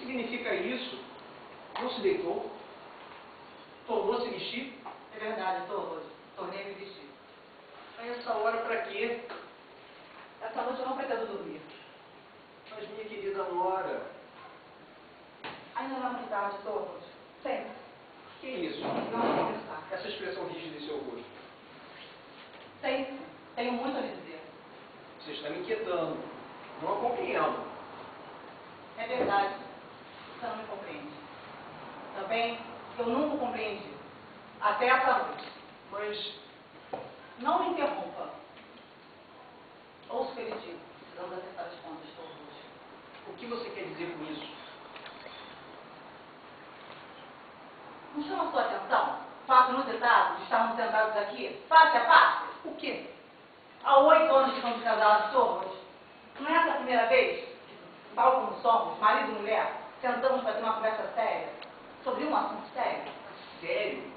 significa isso? Não se deitou? Tornou-se vestir? É verdade, Torres. Tornei-me vestir. A essa hora para quê? Essa noite eu não pretendo dormir. Mas minha querida Nora... Ainda não é muito tarde, Torres. Senta. Que é isso? Vamos conversar. Essa expressão rígida em seu rosto. Sente. Tenho muito a lhe dizer. Você está me inquietando. Não a compreendo. É verdade. Você não me compreende. Também eu nunca compreendi. Até essa noite. Mas... Não me interrompa. Ouça o que ele diz. Precisamos acertar as contas, Torres. o que você quer dizer com isso? Não chama a sua atenção? O fato inusitado de estarmos sentados aqui, face a face? O quê? Há 8 anos que estamos casados, Torres. Não é essa a primeira vez que, tal como somos, marido e mulher, sentamos para ter uma conversa séria sobre um assunto sério? Sério?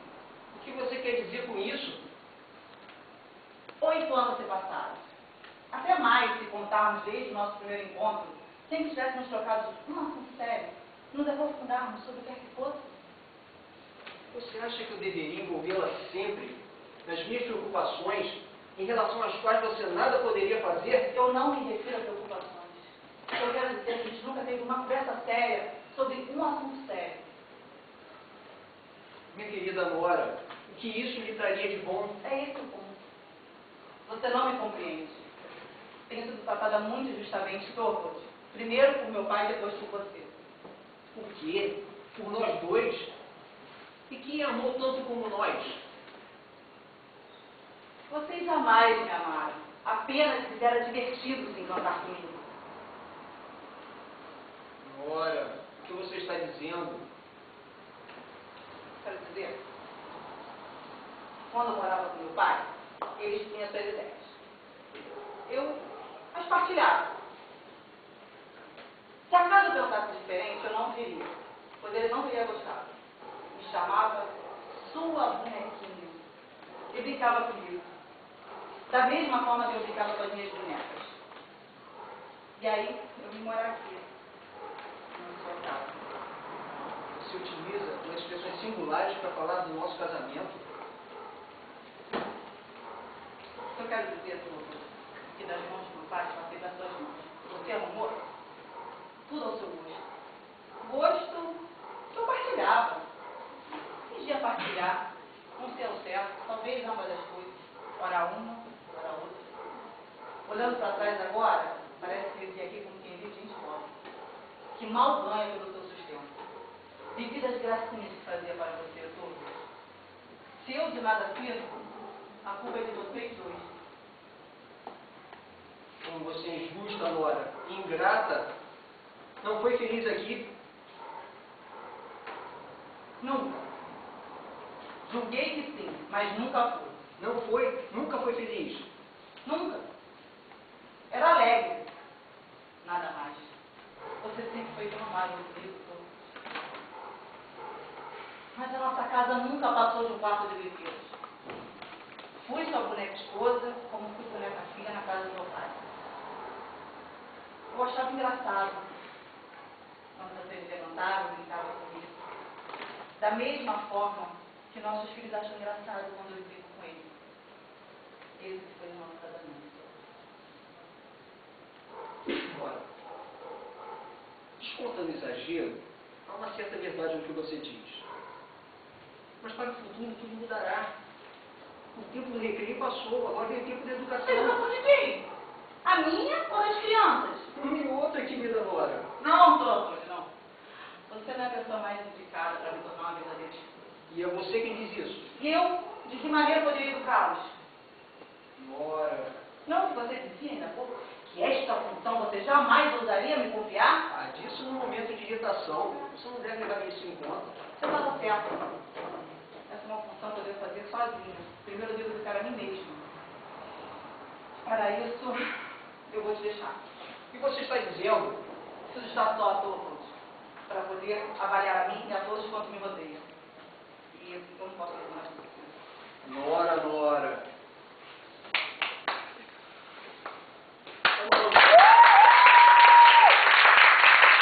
O que você quer dizer com isso? 8 anos se passaram. Até mais se contarmos desde o nosso primeiro encontro, sem que tivéssemos trocado um assunto sério, nos aprofundarmos sobre o que quer que fosse. Você acha que eu deveria envolvê-la sempre nas minhas preocupações, em relação às quais você nada poderia fazer? Eu não me refiro a preocupações. Eu quero dizer que a gente nunca teve uma conversa séria sobre um assunto sério. Minha querida Nora, o que isso lhe traria de bom? É esse o ponto. Você não me compreende. Tenho sido tratada muito injustamente, Torres. Primeiro por meu pai, depois por você. Por quê? Por nós dois? E quem amou tanto como nós? Vocês jamais me amaram. Apenas fizeram divertido se encantar comigo. Nora, o que você está dizendo? Quero dizer, quando eu morava com meu pai, eles tinham suas ideias. Eu as partilhava. Se acaso eu pensasse diferente, eu não diria, pois ele não teria gostado. Me chamava sua bonequinha e brincava comigo. Da mesma forma que eu brincava com as minhas bonecas. E aí, eu vim morar aqui, na sua casa. Você utiliza umas expressões singulares para falar do nosso casamento? Eu quero dizer, Torres, que das mãos do meu pai passei para suas mãos. Você arrumou tudo ao seu gosto. Gosto que eu partilhava. Fingia partilhar, não sei ao certo, talvez ambas as coisas. Ora uma, ora outra. Olhando para trás agora, parece que eu vi aqui como quem vive gente pobre, que mal ganha pelo seu sustento. Vivi das gracinhas que fazia para você, Torres. Se eu de nada fiz, a culpa é de vocês dois. Como você é injusta, Nora, ingrata. Não foi feliz aqui? Nunca. Julguei que sim, mas nunca fui. Não foi? Nunca foi feliz? Nunca. Era alegre. Nada mais. Você sempre foi tão amável comigo, Torres. Mas a nossa casa nunca passou de um quarto de bebês. Fui sua boneca esposa, como fui boneca filha na casa do meu pai. Eu achava engraçado quando você me levantava e brincava comigo. Da mesma forma que nossos filhos acham engraçado quando eu brinco com eles. Esse foi o nosso casamento. Nora, descontando o exagero, há uma certa verdade no que você diz. Mas para o futuro tudo mudará. O tempo do recreio passou, agora vem o tempo da educação. Educação de quem? A minha ou das crianças? Uma e outra, querida Nora. Não, Torres, não. Você não é a pessoa mais indicada para me tornar uma verdadeira esposa. E é você quem diz isso. E eu, de que maneira poderia educá-los? Nora. Não, que você dizia ainda há pouco, que esta função você jamais ousaria me confiar? Ah, disso num momento de irritação. Você não deve levar isso em conta. Você está certo. Essa é uma função que eu devo fazer sozinha. Primeiro eu devo educar a mim mesma. Para isso, eu vou te deixar. O que você está dizendo? Preciso estar só a todos, para poder avaliar a mim e a todos quanto me rodeiam. E eu não posso fazer mais do que isso. Nora, Nora.